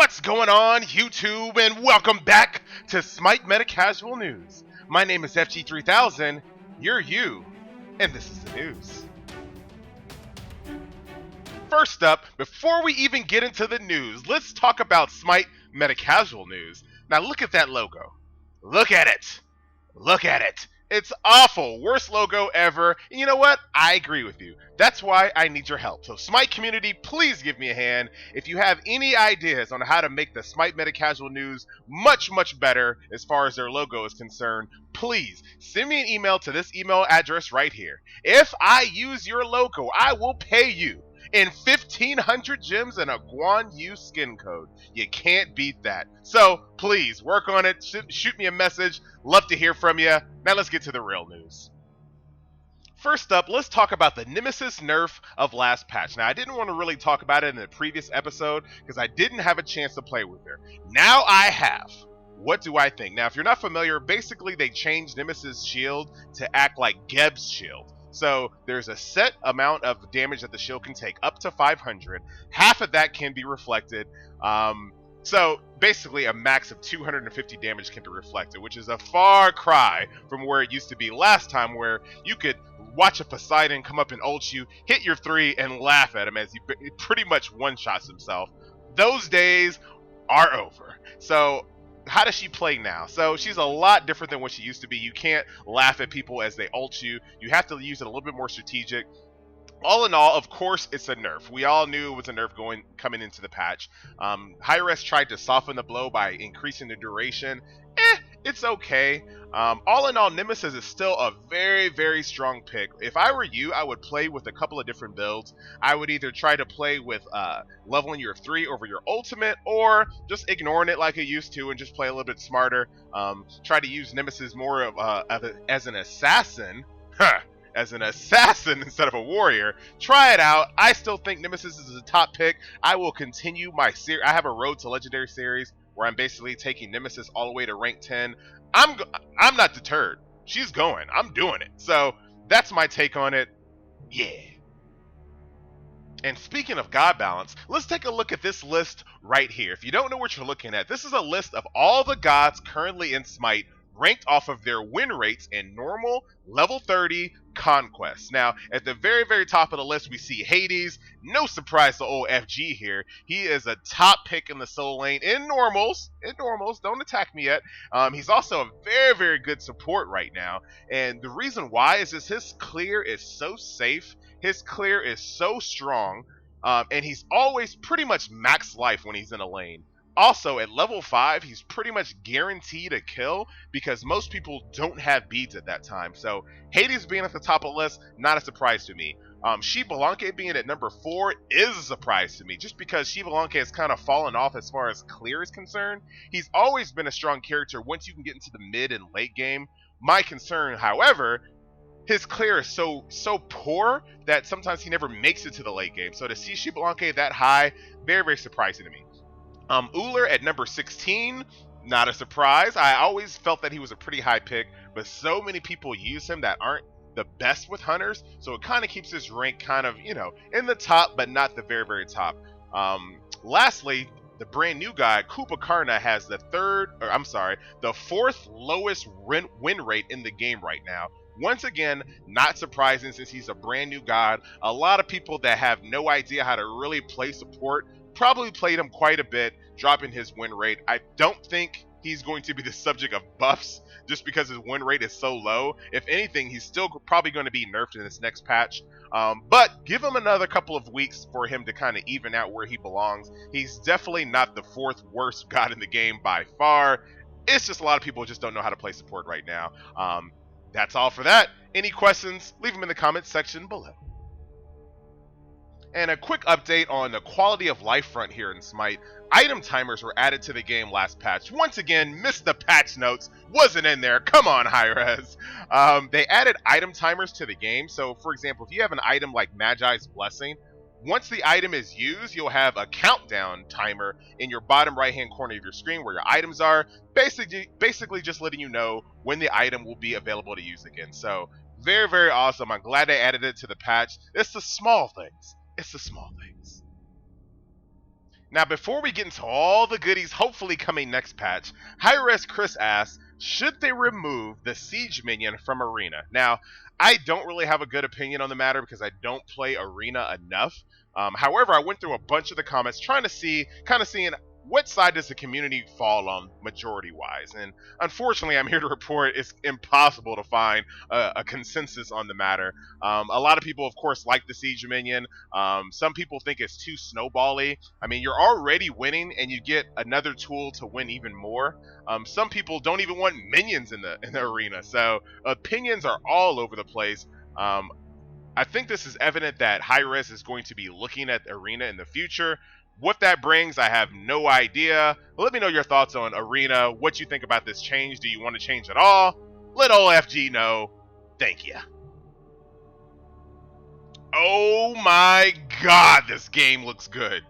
What's going on, YouTube, and welcome back to SMITE Meta Casual News. My name is FG3000, you're you, and this is the news. First up, before we even get into the news, let's talk about SMITE Meta Casual News. Now look at that logo. Look at it. Look at it. It's awful. Worst logo ever. And you know what? I agree with you. That's why I need your help. So SMITE community, please give me a hand. If you have any ideas on how to make the SMITE Meta Casual News much better as far as their logo is concerned, please send me an email to this email address right here. If I use your logo, I will pay you in 1,500 gems and a Guan skin code. You can't beat that. So please work on it. Shoot me a message. Love to hear from you. Now let's get to the real news. First up, let's talk about the Nemesis Nerf of last patch. Now, I didn't want to really talk about it in the previous episode because I didn't have a chance to play with her. Now I have. What do I think? Now, if you're not familiar, basically they changed Nemesis' shield to act like Geb's shield. So there's a set amount of damage that the shield can take, up to 500. Half of that can be reflected. So basically a max of 250 damage can be reflected, which is a far cry from where it used to be last time, where you could watch a Poseidon come up and ult you, hit your 3, and laugh at him as he pretty much one-shots himself. Those days are over. So how does she play now? So she's a lot different than what she used to be. You can't laugh at people as they ult you. You have to use it a little bit more strategic. All in all, of course, it's a nerf. We all knew it was a nerf coming into the patch. Hi-Res tried to soften the blow by increasing the duration. It's okay. All in all, Nemesis is still a very strong pick. If I were you, I would play with a couple of different builds. I would either try to play with leveling your 3 over your ultimate, or just ignoring it like I used to and just play a little bit smarter. Try to use Nemesis more as an assassin. As an assassin instead of a warrior. Try it out. I still think Nemesis is a top pick. I will continue my series. I have a Road to Legendary series where I'm basically taking Nemesis all the way to rank 10. I'm not deterred. She's going. I'm doing it. So that's my take on it. Yeah. And speaking of God balance, let's take a look at this list right here. If you don't know what you're looking at, this is a list of all the gods currently in Smite, ranked off of their win rates in normal, level 30, conquest. Now, at the very top of the list, we see Hades. No surprise to old FG here. He is a top pick in the solo lane in normals. Don't attack me yet. He's also a very good support right now. And the reason why is his clear is so safe. His clear is so strong. And he's always pretty much max life when he's in a lane. Also, at level 5, he's pretty much guaranteed a kill because most people don't have beads at that time. So, Hades being at the top of the list, not a surprise to me. Xbalanque being at number 4 is a surprise to me, just because Xbalanque has kind of fallen off as far as clear is concerned. He's always been a strong character once you can get into the mid and late game. My concern, however, his clear is so poor that sometimes he never makes it to the late game. So to see Xbalanque that high, very surprising to me. Uller at number 16, not a surprise. I always felt that he was a pretty high pick, but so many people use him that aren't the best with hunters, so it kind of keeps his rank kind of, in the top, but not the very top. Lastly, the brand new guy, Kubakarna, has the fourth lowest win rate in the game right now. Once again, not surprising since he's a brand new god. A lot of people that have no idea how to really play support probably played him quite a bit, dropping his win rate. I don't think he's going to be the subject of buffs just because his win rate is so low. If anything, he's still probably going to be nerfed in this next patch. But give him another couple of weeks for him to kind of even out where he belongs. He's definitely not the 4th worst god in the game by far. It's just a lot of people just don't know how to play support right now. That's all for that. Any questions, leave them in the comments section below. And a quick update on the quality of life front here in Smite. Item timers were added to the game last patch. Once again, missed the patch notes. Wasn't in there. Come on, Hi-Res. They added item timers to the game. So, for example, if you have an item like Magi's Blessing, once the item is used, you'll have a countdown timer in your bottom right-hand corner of your screen where your items are. Basically just letting you know when the item will be available to use again. So, very awesome. I'm glad they added it to the patch. It's the small things. It's the small things. Now, before we get into all the goodies hopefully coming next patch, Hi-Res Chris asks, should they remove the Siege minion from Arena? Now, I don't really have a good opinion on the matter because I don't play Arena enough. However, I went through a bunch of the comments trying to see, kind of seeing what side does the community fall on majority-wise. And unfortunately, I'm here to report it's impossible to find a consensus on the matter. A lot of people, of course, like the Siege minion. Some people think it's too snowbally. I mean, you're already winning, and you get another tool to win even more. Some people don't even want minions in the arena, so opinions are all over the place. I think this is evident that Hi-Res is going to be looking at Arena in the future. What that brings, I have no idea. Let me know your thoughts on Arena, what you think about this change. Do you want to change at all? Let old FG know. Thank you. Oh my god, this game looks good.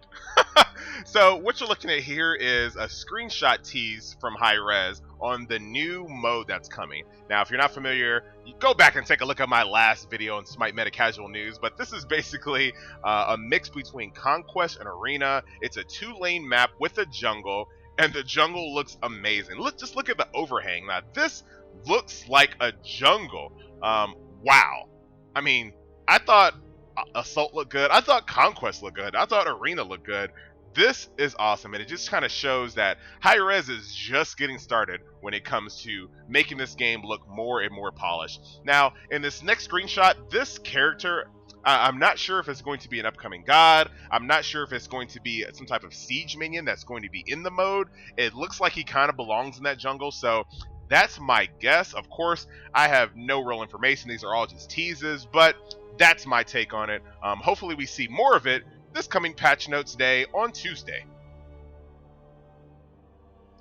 So what you're looking at here is a screenshot tease from Hi-Res on the new mode that's coming. Now, if you're not familiar, you go back and take a look at my last video on SMITE Meta Casual News, but this is basically a mix between Conquest and Arena. It's a 2-lane map with a jungle, and the jungle looks amazing. Just look at the overhang. Now, this looks like a jungle. Wow. I mean, I thought Assault looked good. I thought Conquest looked good. I thought Arena looked good. This is awesome, and it just kind of shows that Hi-Res is just getting started when it comes to making this game look more and more polished. Now, in this next screenshot, this character, I'm not sure if it's going to be an upcoming god. I'm not sure if it's going to be some type of siege minion that's going to be in the mode. It looks like he kind of belongs in that jungle, so that's my guess. Of course, I have no real information. These are all just teases, but that's my take on it. Hopefully we see more of it this coming patch notes day on Tuesday.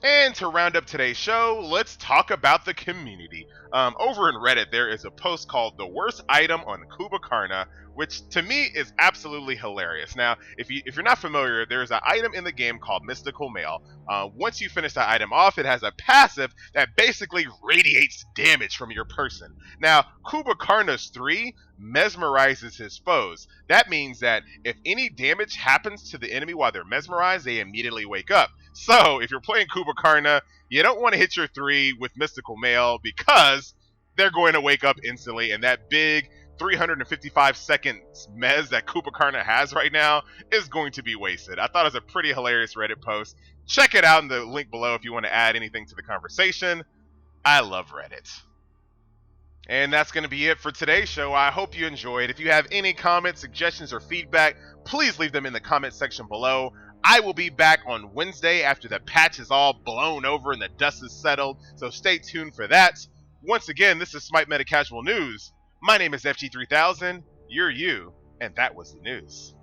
And to round up today's show, let's talk about the community. Over in Reddit, there is a post called "The Worst Item on Kubakarna," which to me is absolutely hilarious. Now, if you're not familiar, there's an item in the game called Mystical Mail. Once you finish that item off, it has a passive that basically radiates damage from your person. Now, Kubakarna's 3 mesmerizes his foes. That means that if any damage happens to the enemy while they're mesmerized, they immediately wake up. So, if you're playing Kubakarna, you don't want to hit your 3 with Mystical Mail because they're going to wake up instantly, and that big 355 seconds mez that Kubakarna has right now is going to be wasted. I thought it was a pretty hilarious Reddit post. Check it out in the link below if you want to add anything to the conversation. I love Reddit. And that's going to be it for today's show. I hope you enjoyed. If you have any comments, suggestions, or feedback, please leave them in the comment section below. I will be back on Wednesday after the patch is all blown over and the dust is settled, so stay tuned for that. Once again, this is SMITE Meta Casual News. My name is FG3000, you're you, and that was the news.